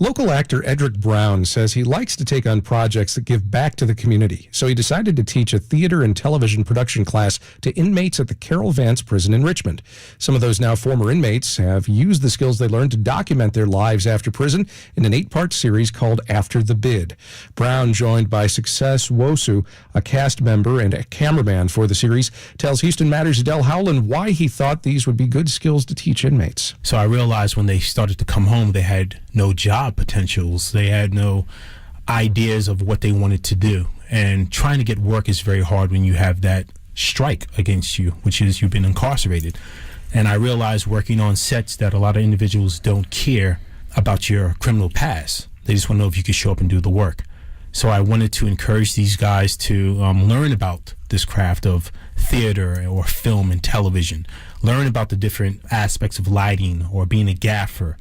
Local actor Edrick Browne says he likes to take on projects that give back to the community, so he decided to teach a theater and television production class to inmates at the Carol Vance prison in Richmond. Some of those now former inmates have used the skills they learned to document their lives after prison in an 8-part series called After the Bid. Browne, joined by Success Nwosu, a cast member and a cameraman for the series, tells Houston Matters' Edel Howlin why he thought these would be good skills to teach inmates. So I realized when they started to come home, they had no job potentials. They had no ideas of what they wanted to do. And trying to get work is very hard when you have that strike against you, which is you've been incarcerated. And I realized working on sets that a lot of individuals don't care about your criminal past. They just want to know if you can show up and do the work. So I wanted to encourage these guys to learn about this craft of theater or film and television, learn about the different aspects of lighting or being a gaffer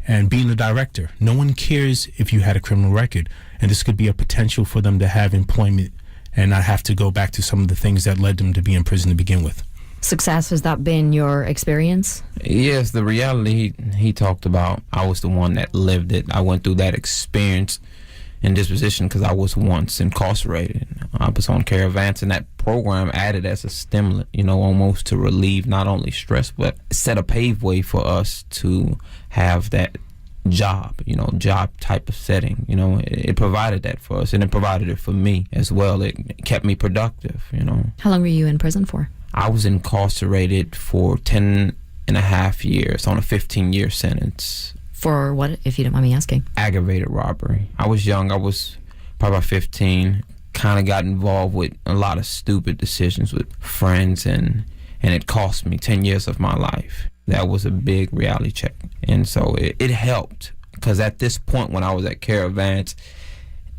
and being a director. No one cares if you had a criminal record, and this could be a potential for them to have employment and not have to go back to some of the things that led them to be in prison to begin with. Success, has that been your experience? Yes, the reality he talked about, I was the one that lived it. I went through that experience in this position because I was once incarcerated. I was on Carol Vance, and that program added as a stimulant, almost to relieve not only stress, but set a paved way for us to have that job, job type of setting. It provided that for us, and it provided it for me as well. It kept me productive, How long were you in prison for? I was incarcerated for 10 and a half years on a 15-year sentence. For what, if you don't mind me asking? Aggravated robbery. I was young. I was probably about 15. Kind of got involved with a lot of stupid decisions with friends, and it cost me 10 years of my life. That was a big reality check. And so it helped, because at this point when I was at Carol Vance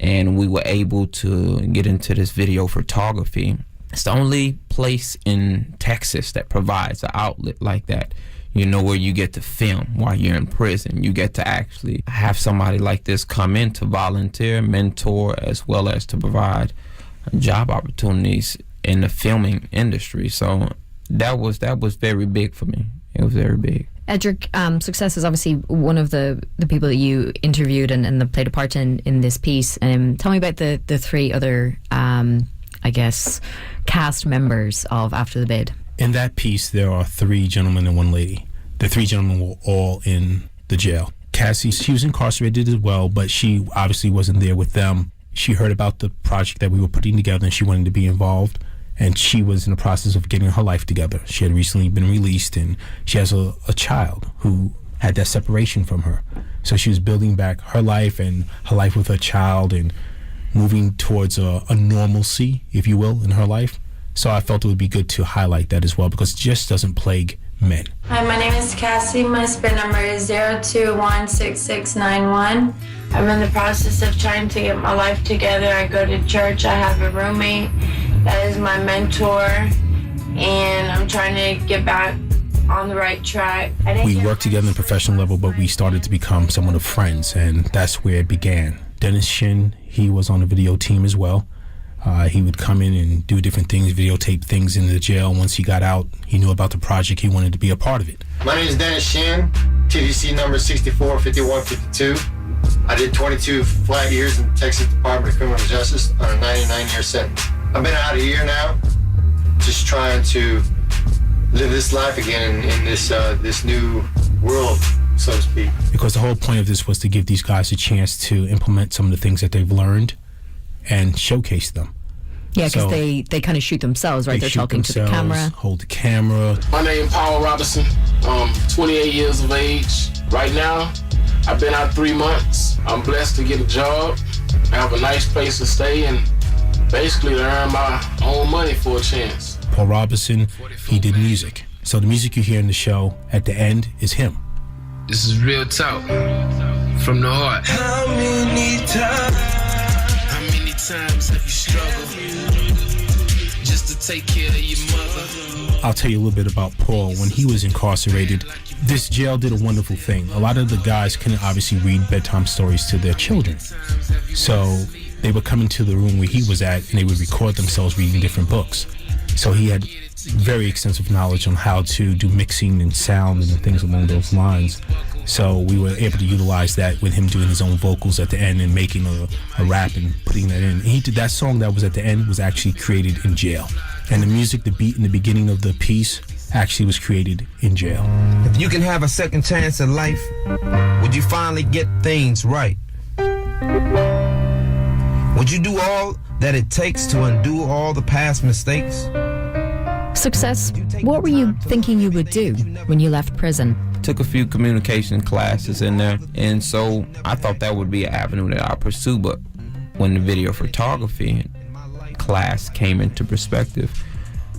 and we were able to get into this video photography, it's the only place in Texas that provides an outlet like that. Where you get to film while you're in prison. You get to actually have somebody like this come in to volunteer, mentor, as well as to provide job opportunities in the filming industry. So that was very big for me. It was very big. Edrick, Success is obviously one of the people that you interviewed and that played a part in this piece. Tell me about the three other, cast members of After the Bid. In that piece, there are 3 gentlemen and 1 lady. The 3 gentlemen were all in the jail. Cassie, she was incarcerated as well, but she obviously wasn't there with them. She heard about the project that we were putting together, and she wanted to be involved. And she was in the process of getting her life together. She had recently been released, and she has a child who had that separation from her. So she was building back her life and her life with her child and moving towards a normalcy, if you will, in her life. So I felt it would be good to highlight that as well, because it just doesn't plague men. Hi, my name is Cassie. My SPIN number is 0216691. I'm in the process of trying to get my life together. I go to church. I have a roommate that is my mentor, and I'm trying to get back on the right track. We worked together on a professional level, but we started to become somewhat of friends, and that's where it began. Dennis Shin, he was on the video team as well. He would come in and do different things, videotape things in the jail. Once he got out, he knew about the project. He wanted to be a part of it. My name is Dennis Shin, TVC number 645152. I did 22 flat years in the Texas Department of Criminal Justice on a 99-year sentence. I've been out a year now, just trying to live this life again in this new world, so to speak. Because the whole point of this was to give these guys a chance to implement some of the things that they've learned and showcase them. Yeah, because they kind of shoot themselves, right? They're talking to the camera. Hold the camera. My name is Paul Robinson. 28 years of age. Right now, I've been out 3 months. I'm blessed to get a job. I have a nice place to stay and basically to earn my own money for a chance. Paul Robinson, he did music. So the music you hear in the show at the end is him. This is real talk from the heart. How many times have you struggled just to take care of your mother? I'll tell you a little bit about Paul. When he was incarcerated, this jail did a wonderful thing. A lot of the guys couldn't obviously read bedtime stories to their children. So they would come into the room where he was at and they would record themselves reading different books. So he had very extensive knowledge on how to do mixing and sound and things along those lines. So we were able to utilize that with him doing his own vocals at the end and making a rap and putting that in. He did that song that was at the end was actually created in jail. And the music, the beat in the beginning of the piece actually was created in jail. If you can have a second chance at life, would you finally get things right? Would you do all that it takes to undo all the past mistakes? Success, what were you thinking you would do when you left prison? Took a few communication classes in there, and so I thought that would be an avenue that I'd pursue. But when the video photography class came into perspective,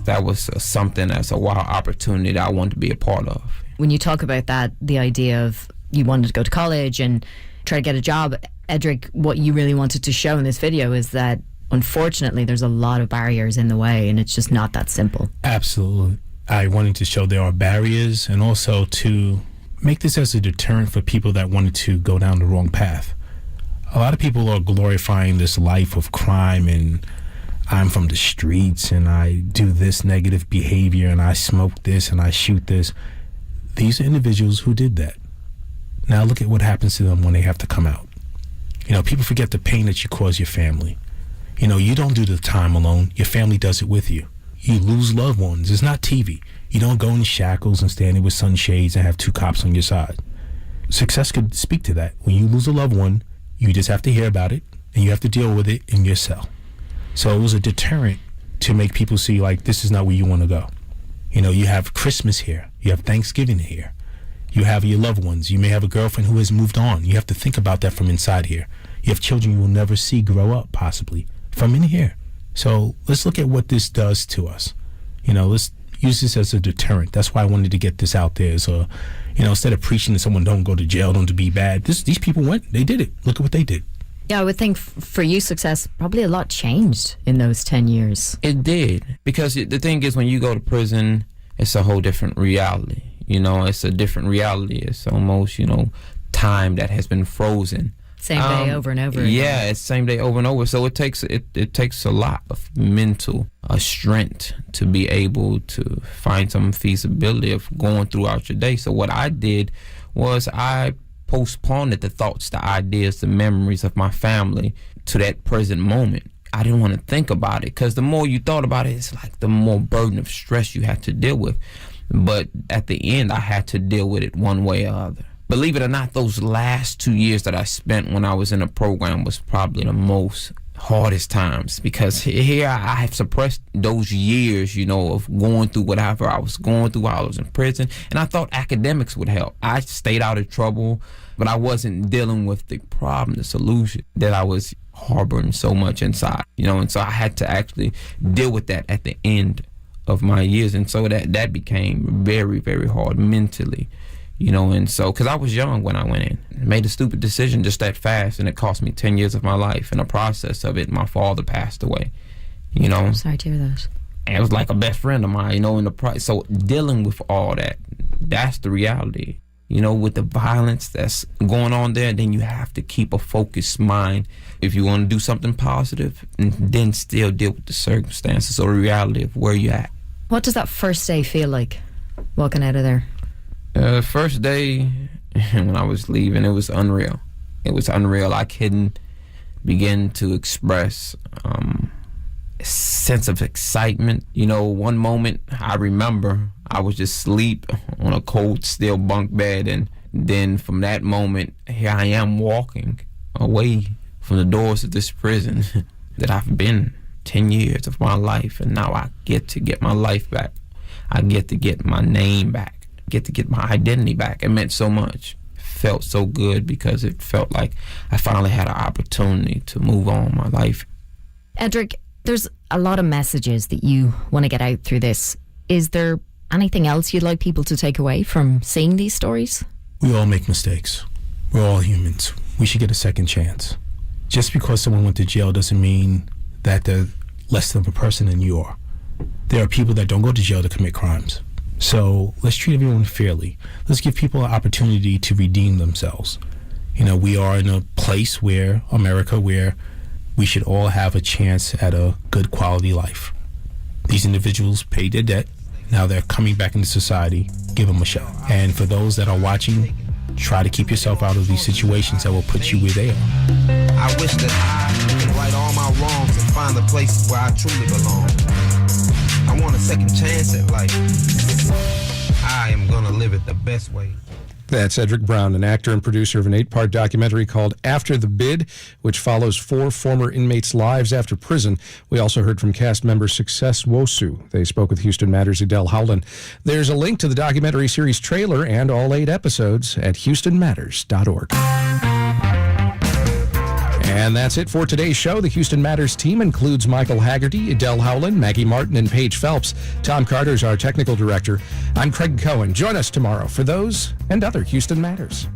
that was something that's a wild opportunity that I wanted to be a part of. When you talk about that, the idea of you wanted to go to college and try to get a job, Edrick, what you really wanted to show in this video is that unfortunately there's a lot of barriers in the way and it's just not that simple. Absolutely. I wanted to show there are barriers and also to make this as a deterrent for people that wanted to go down the wrong path. A lot of people are glorifying this life of crime and I'm from the streets and I do this negative behavior and I smoke this and I shoot this. These are individuals who did that. Now look at what happens to them when they have to come out. You know, people forget the pain that you cause your family. You know, you don't do the time alone. Your family does it with you. You lose loved ones. It's not TV. You don't go in shackles and stand there with sunshades and have two cops on your side. Success could speak to that. When you lose a loved one, you just have to hear about it and you have to deal with it in your cell. So it was a deterrent to make people see, like, this is not where you want to go. You know, you have Christmas here. You have Thanksgiving here. You have your loved ones. You may have a girlfriend who has moved on. You have to think about that from inside here. You have children you will never see grow up, possibly, from in here. So let's look at what this does to us. You know, let's use this as a deterrent. That's why I wanted to get this out there. So, you know, instead of preaching to someone, don't go to jail, don't be bad, these people went, they did it. Look at what they did. Yeah, I would think for you, Success, probably a lot changed in those 10 years. It did. Because the thing is, when you go to prison, it's a whole different reality. You know, it's a different reality. It's almost, you know, time that has been frozen. Same day over and over again. Yeah, it's same day over and over. So it takes a lot of mental strength to be able to find some feasibility of going throughout your day. So what I did was I postponed the thoughts, the ideas, the memories of my family to that present moment. I didn't want to think about it because the more you thought about it, it's like the more burden of stress you had to deal with. But at the end, I had to deal with it one way or other. Believe it or not, those last 2 years that I spent when I was in a program was probably the most hardest times, because here I have suppressed those years, you know, of going through whatever I was going through while I was in prison, and I thought academics would help. I stayed out of trouble, but I wasn't dealing with the problem, the solution that I was harboring so much inside, you know, and so I had to actually deal with that at the end of my years, and so that became very, very hard mentally. You know, and so, because I was young when I went in, made a stupid decision just that fast, and it cost me 10 years of my life. In the process of it, my father passed away, you know. I'm sorry to hear that. And it was like a best friend of mine, you know, so dealing with all that, that's the reality. You know, with the violence that's going on there, then you have to keep a focused mind if you want to do something positive, and then still deal with the circumstances or the reality of where you're at. What does that first day feel like, walking out of there? First day when I was leaving, it was unreal. It was unreal. I couldn't begin to express a sense of excitement. You know, one moment I remember I was just asleep on a cold steel bunk bed, and then from that moment, here I am walking away from the doors of this prison that I've been 10 years of my life, and now I get to get my life back. I get to get my name back. Get to get my identity back. It meant so much. It felt so good because it felt like I finally had an opportunity to move on in my life. Edrick, there's a lot of messages that you want to get out through this. Is there anything else you'd like people to take away from seeing these stories? We all make mistakes. We're all humans. We should get a second chance. Just because someone went to jail doesn't mean that they're less of a person than you are. There are people that don't go to jail to commit crimes. So let's treat everyone fairly. Let's give people an opportunity to redeem themselves. You know, we are in a place where, America, where we should all have a chance at a good quality life. These individuals paid their debt. Now they're coming back into society. Give them a shot. And for those that are watching, try to keep yourself out of these situations that will put you where they are. I wish that I could right all my wrongs and find the place where I truly belong. I want a second chance at life. I am gonna live it the best way. That's Edrick Browne, an actor and producer of an 8-part documentary called After the Bid, which follows 4 former inmates' lives after prison. We also heard from cast member Success Nwosu. They spoke with Houston Matters' Edel Howlin. There's a link to the documentary series trailer and all 8 episodes at houstonmatters.org. And that's it for today's show. The Houston Matters team includes Michael Haggerty, Edel Howlin, Maggie Martin, and Paige Phelps. Tom Carter's our technical director. I'm Craig Cohen. Join us tomorrow for those and other Houston Matters.